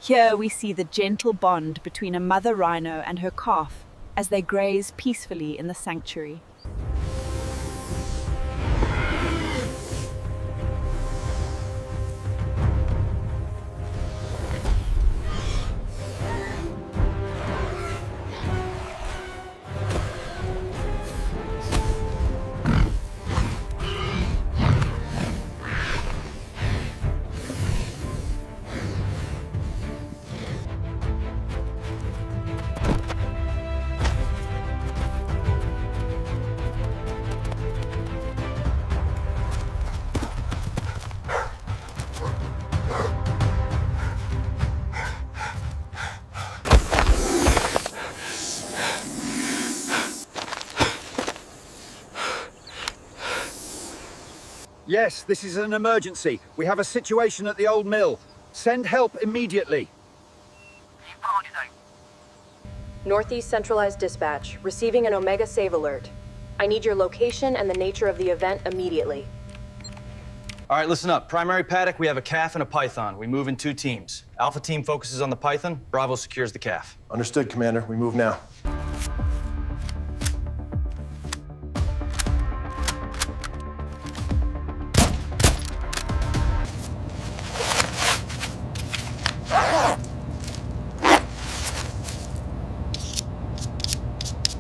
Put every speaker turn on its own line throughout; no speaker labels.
Here we see the gentle bond between a mother rhino and her calf as they graze peacefully in the sanctuary.
Yes, this is an emergency. We have a situation at the old mill. Send help immediately.
Northeast Centralized Dispatch, receiving an Omega Save alert. I need your location and the nature of the event immediately.
All right, listen up. Primary paddock, we have a calf and a python. We move in 2 teams. Alpha team focuses on the python, Bravo secures the calf.
Understood, Commander. We move now.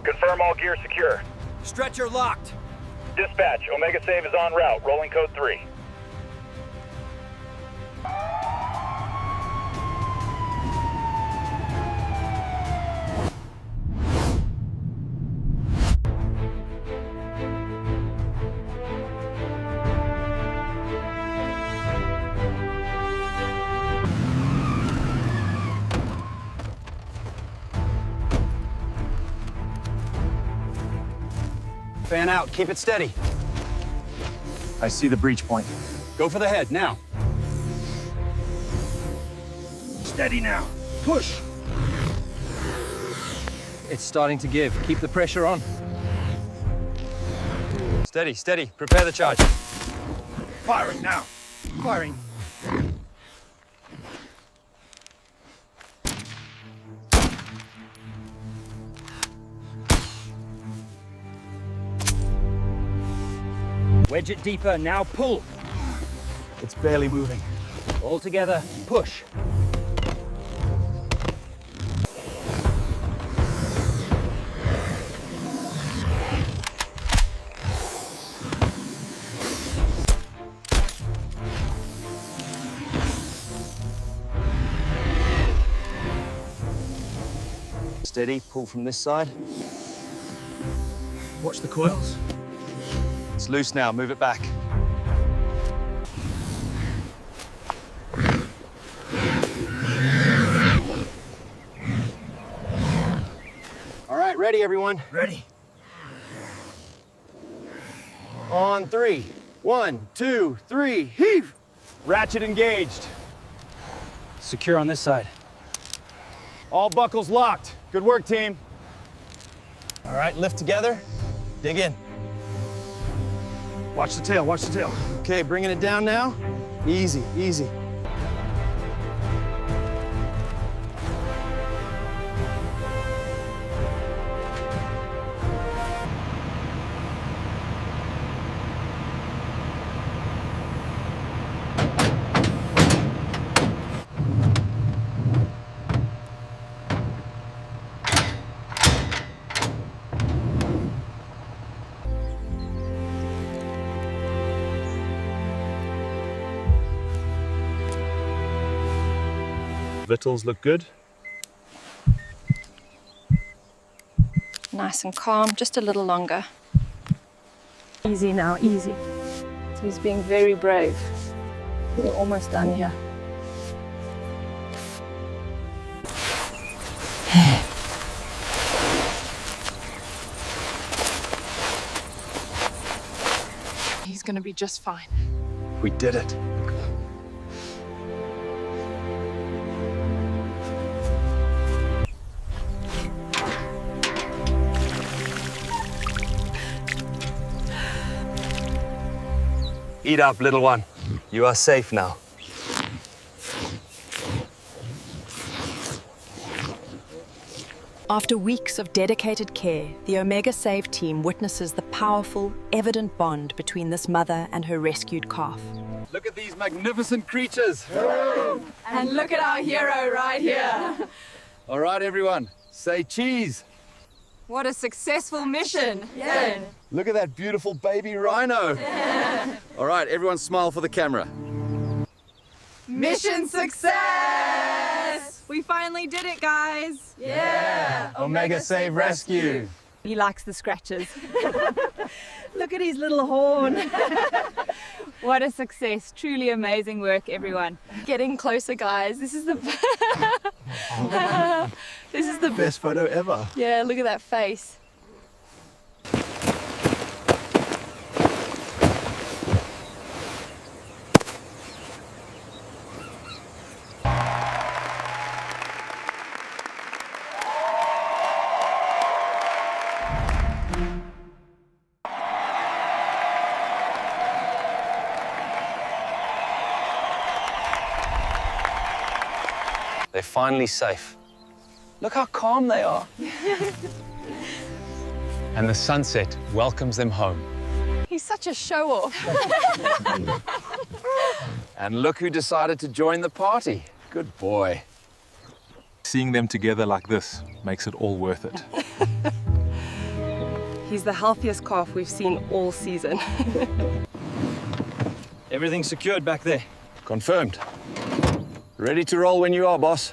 Confirm all gear secure.
Stretcher locked.
Dispatch, Omega Save is en route. Rolling code 3.
Fan out. Keep it steady.
I see the breach point.
Go for the head, now. Steady now. Push.
It's starting to give. Keep the pressure on.
Steady, steady. Prepare the charge.
Firing now. Firing.
Wedge it deeper. Now pull.
It's barely moving.
All together. Push.
Steady, pull from this side.
Watch the coils.
It's loose now, move it back. All right, ready, everyone?
Ready.
On 3. 1, 2, 3, heave! Ratchet engaged.
Secure on this side.
All buckles locked. Good work, team. All right, lift together. Dig in.
Watch the tail, watch the tail.
Okay, bringing it down now. Easy, easy.
Vitals look good.
Nice and calm, just a little longer.
Easy now, easy. He's being very brave. We're almost done here.
He's gonna be just fine.
We did it. Eat up, little one. You are safe now.
After weeks of dedicated care, the Omega Save team witnesses the powerful, evident bond between this mother and her rescued calf.
Look at these magnificent creatures.
And look at our hero right here.
All right, everyone, say cheese.
What a successful mission. Yeah.
Look at that beautiful baby rhino. All right, everyone smile for the camera.
Mission success! We finally did it, guys. Yeah.
Omega Save Rescue.
He likes the scratches. Look at his little horn. What a success. Truly amazing work, everyone.
Getting closer, guys. This is the this is the
Best photo ever.
Yeah, look at that face.
They're finally safe. Look how calm they are.
And the sunset welcomes them home.
He's such a show-off.
And look who decided to join the party. Good boy.
Seeing them together like this makes it all worth it.
He's the healthiest calf we've seen all season.
Everything's secured back there.
Confirmed. Ready to roll when you are, boss.